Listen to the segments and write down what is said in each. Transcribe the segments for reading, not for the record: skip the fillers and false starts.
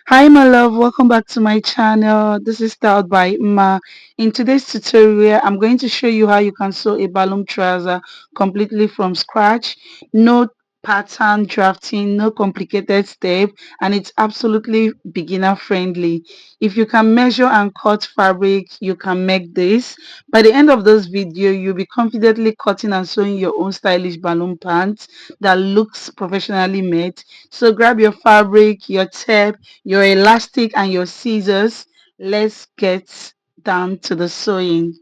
Hi my love, welcome back to my channel. This is Styled by Ima. In today's tutorial, I'm going to show you how you can sew a balloon trouser completely from scratch. No pattern drafting, no complicated step, and it's absolutely beginner friendly. If you can measure and cut fabric, you can make this. By the end of this video, you'll be confidently cutting and sewing your own stylish balloon pants that looks professionally made. So grab your fabric, your tape, your elastic and your scissors. Let's get down to the sewing.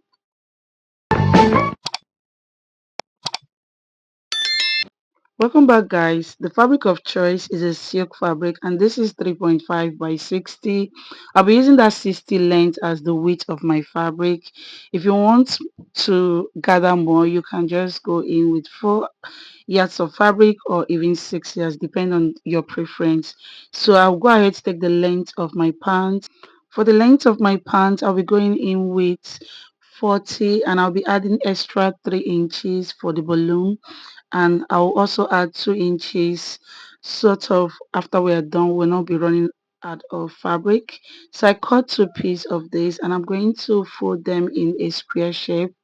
Welcome back guys. The fabric of choice is a silk fabric and this is 3.5 by 60. I'll be using that 60 length as the width of my fabric. If you want to gather more, you can just go in with 4 yards of fabric or even 6 yards, depending on your preference. So I'll go ahead to take the length of my pants. For the length of my pants, I'll be going in with 40 and I'll be adding extra 3 inches for the balloon, and I'll also add 2 inches sort of after we are done. We'll not be running out of fabric. So I cut 2 pieces of this and I'm going to fold them in a square shape.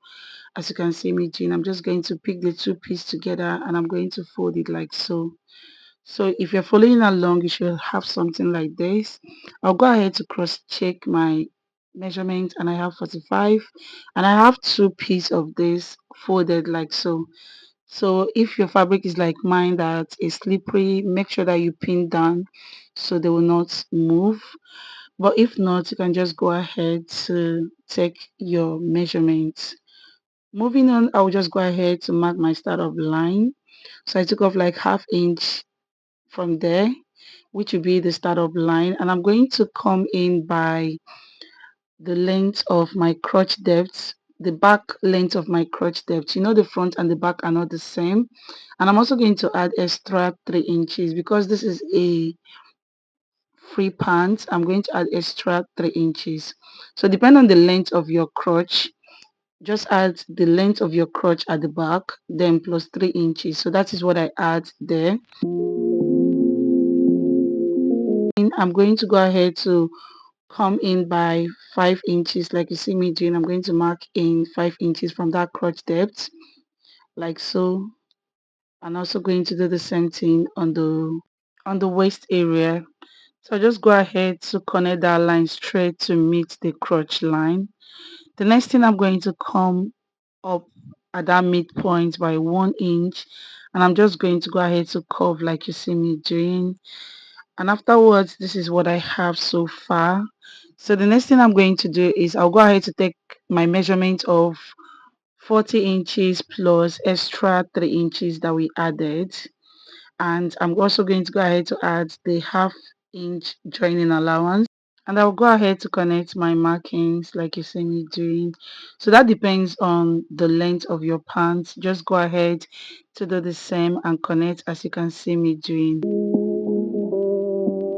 As you can see me doing, I'm just going to pick the 2 pieces together and I'm going to fold it like so. So if you're following along, you should have something like this. I'll go ahead to cross check my measurement and I have 45 and I have 2 pieces of this folded like so. So if your fabric is like mine that is slippery, make sure that you pin down so they will not move. But if not, you can just go ahead to take your measurements. Moving on, I'll just go ahead to mark my start of line. So I took off like ½ inch from there, which will be the start of line, and I'm going to come in by the length of my crotch depth, the back length of my crotch depth. You know, the front and the back are not the same, and I'm also going to add extra 3 inches because this is a free pant. I'm going to add extra 3 inches. So depend on the length of your crotch, just add the length of your crotch at the back, then plus 3 inches. So that is what I add there. I'm going to go ahead to come in by 5 inches like you see me doing. I'm going to mark in 5 inches from that crotch depth like so, and also going to do the same thing on the waist area. So just go ahead to connect that line straight to meet the crotch line. The next thing, I'm going to come up at that midpoint by 1 inch and I'm just going to go ahead to curve like you see me doing. And afterwards, this is what I have so far. So the next thing I'm going to do is I'll go ahead to take my measurement of 40 inches plus extra 3 inches that we added, and I'm also going to go ahead to add the ½ inch joining allowance, and I'll go ahead to connect my markings like you see me doing. So that depends on the length of your pants. Just go ahead to do the same and connect as you can see me doing.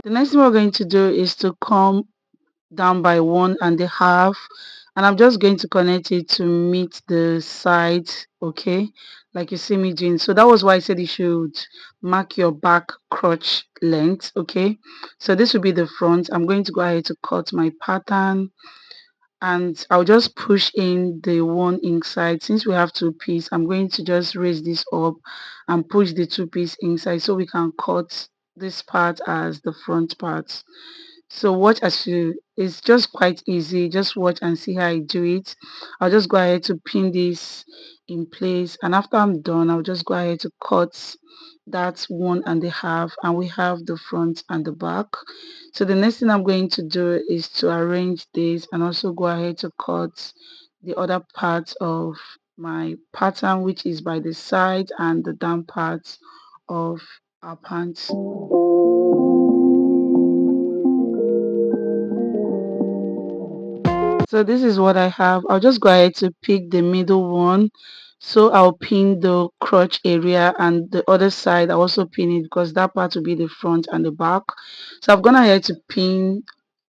The next thing we're going to do is to come down by 1.5 and I'm just going to connect it to meet the sides, okay, like you see me doing. So that was why I said you should mark your back crotch length, okay. So this will be the front. I'm going to go ahead to cut my pattern and I'll just push in the one inside. Since we have 2 pieces, I'm going to just raise this up and push the 2 pieces inside so we can cut this part as the front part. So watch as you, it's just quite easy. Just watch and see how I do it. I'll just go ahead to pin this in place and after I'm done, I'll just go ahead to cut that 1.5 and we have the front and the back. So the next thing I'm going to do is to arrange this and also go ahead to cut the other part of my pattern, which is by the side and the down parts of our pants. So this is what I have. I'll just go ahead to pick the middle one. So I'll pin the crotch area and the other side I also pin it because that part will be the front and the back. So I've gone ahead to pin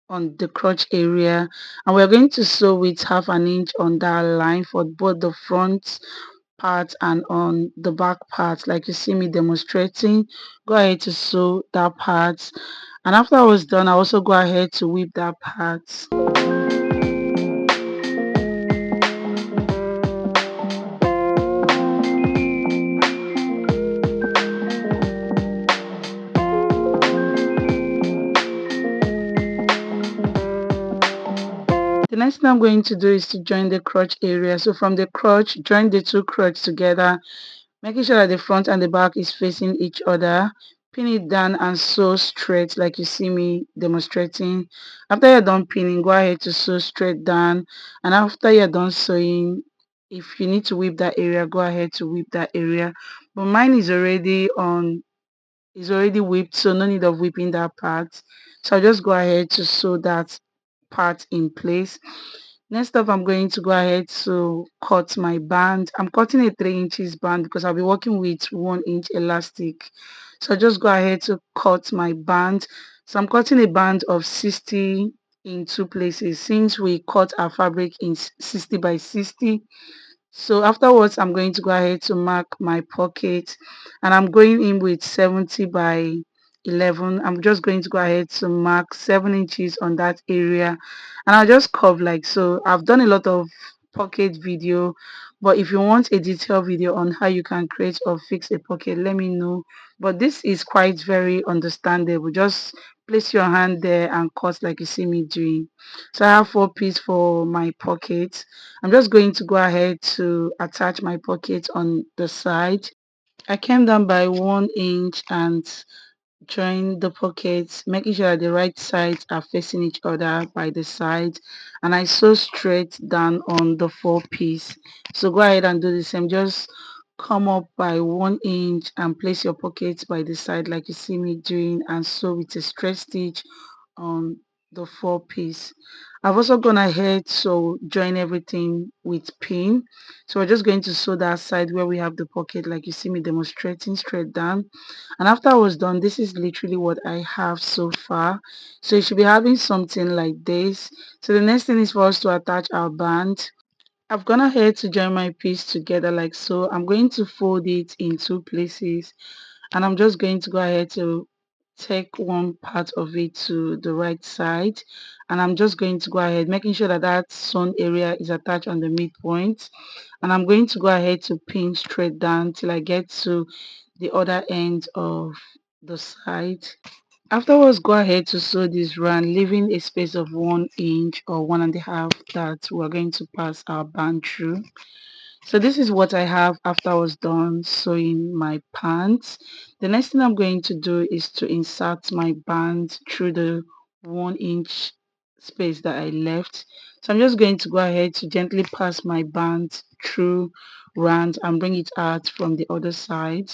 on the crotch area and we're going to sew with ½ inch on that line for both the front part and on the back part like you see me demonstrating. Go ahead to sew that part And after I was done, I also go ahead to whip that part. The next thing I'm going to do is to join the crotch area. So from the crotch, join the two crotch together, making sure that the front and the back is facing each other. Pin it down and sew straight like you see me demonstrating. After you're done pinning, go ahead to sew straight down. And after you're done sewing, if you need to whip that area, go ahead to whip that area. But mine is already whipped, so no need of whipping that part. So I'll just go ahead to sew that part in place. Next up, I'm going to go ahead to cut my band. I'm cutting a 3 inches band because I'll be working with 1 inch elastic. So I just go ahead to cut my band. So I'm cutting a band of 60 in two places since we cut our fabric in 60 by 60. So afterwards, I'm going to go ahead to mark my pocket, and I'm going in with 70 by 11. I'm just going to go ahead to mark 7 inches on that area, and I'll just curve like so. I've done a lot of pocket video, but if you want a detailed video on how you can create or fix a pocket, let me know. But this is quite very understandable. Just place your hand there and cut like you see me doing. So I have 4 pieces for my pocket. I'm just going to go ahead to attach my pocket on the side. I came down by 1 inch and join the pockets, making sure that the right sides are facing each other by the side, and I sew straight down on the 4 piece. So go ahead and do the same. Just come up by 1 inch and place your pockets by the side like you see me doing, and sew with a straight stitch on the 4 piece. I've also gone ahead to join everything with pin. So we're just going to sew that side where we have the pocket like you see me demonstrating straight down. And after I was done, this is literally what I have so far. So you should be having something like this. So the next thing is for us to attach our band. I've gone ahead to join my piece together like so. I'm going to fold it in 2 places, and I'm just going to go ahead to take one part of it to the right side, and I'm just going to go ahead making sure that that sewn area is attached on the midpoint, and I'm going to go ahead to pin straight down till I get to the other end of the side. Afterwards, go ahead to sew this round, leaving a space of 1 inch or 1.5 that we're going to pass our band through. So this is what I have after I was done sewing my pants. The next thing I'm going to do is to insert my band through the 1 inch space that I left. So I'm just going to go ahead to gently pass my band through round and bring it out from the other side.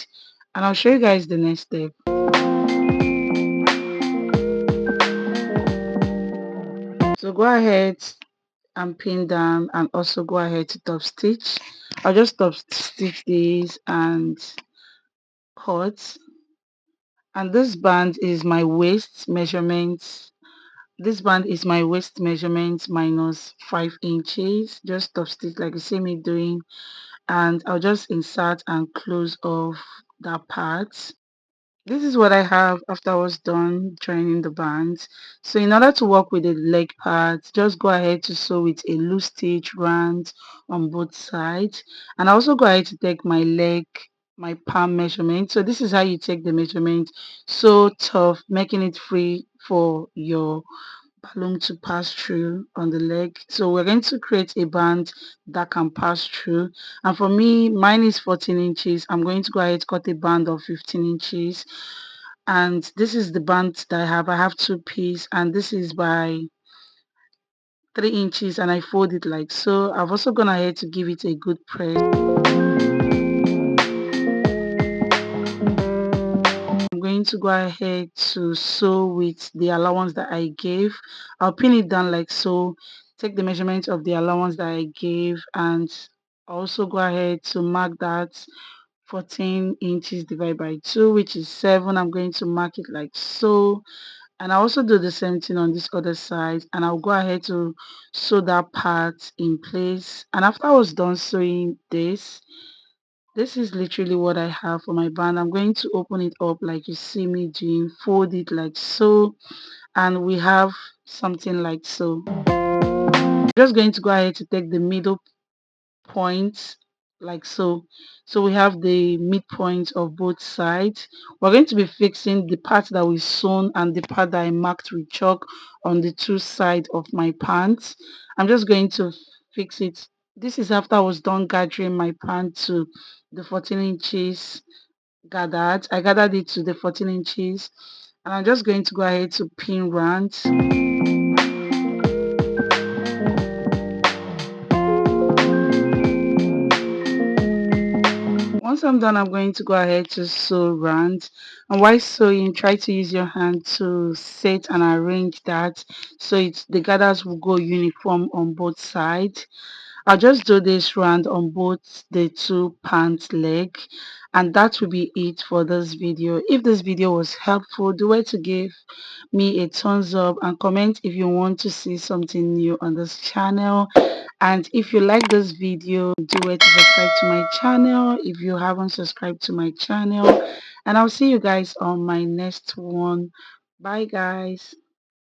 And I'll show you guys the next step. So go ahead and pin down and also go ahead to top stitch. I'll just top stitch these and cut. And this band is my waist measurements. This band is my waist measurement minus 5 inches. Just top stitch like you see me doing, and I'll just insert and close off that part. This is what I have after I was done joining the bands. So in order to work with the leg part, just go ahead to sew with a loose stitch round on both sides. And I also go ahead to take my leg, my palm measurement. So this is how you take the measurement. So tough, making it free for your balloon to pass through on the leg. So we're going to create a band that can pass through, and for me mine is 14 inches. I'm going to go ahead cut a band of 15 inches, and this is the band that I have 2 pieces, and this is by 3 inches, and I fold it like so. I've also gone ahead to give it a good press. I'm going to go ahead to sew with the allowance that I gave. I'll pin it down like so, take the measurement of the allowance that I gave, and also go ahead to mark that 14 inches divided by 2, which is 7. I'm going to mark it like so, and I also do the same thing on this other side, and I'll go ahead to sew that part in place. And after I was done sewing this, This is literally what I have for my band. I'm going to open it up like you see me doing, fold it like so, and we have something like so. I'm just going to go ahead to take the middle point like so. So we have the midpoint of both sides. We're going to be fixing the part that we sewn and the part that I marked with chalk on the two sides of my pants. I'm just going to fix it. This is after I was done gathering my pants to the 14 inches gathered. I gathered it to the 14 inches, and I'm just going to go ahead to pin round. Once I'm done, I'm going to go ahead to sew round. And while sewing, try to use your hand to set and arrange that so the gathers will go uniform on both sides. I'll just do this round on both the two pants leg, and that will be it for this video. If this video was helpful, do it to give me a thumbs up and comment if you want to see something new on this channel. And if you like this video, do it to subscribe to my channel if you haven't subscribed to my channel. And I'll see you guys on my next one. Bye guys.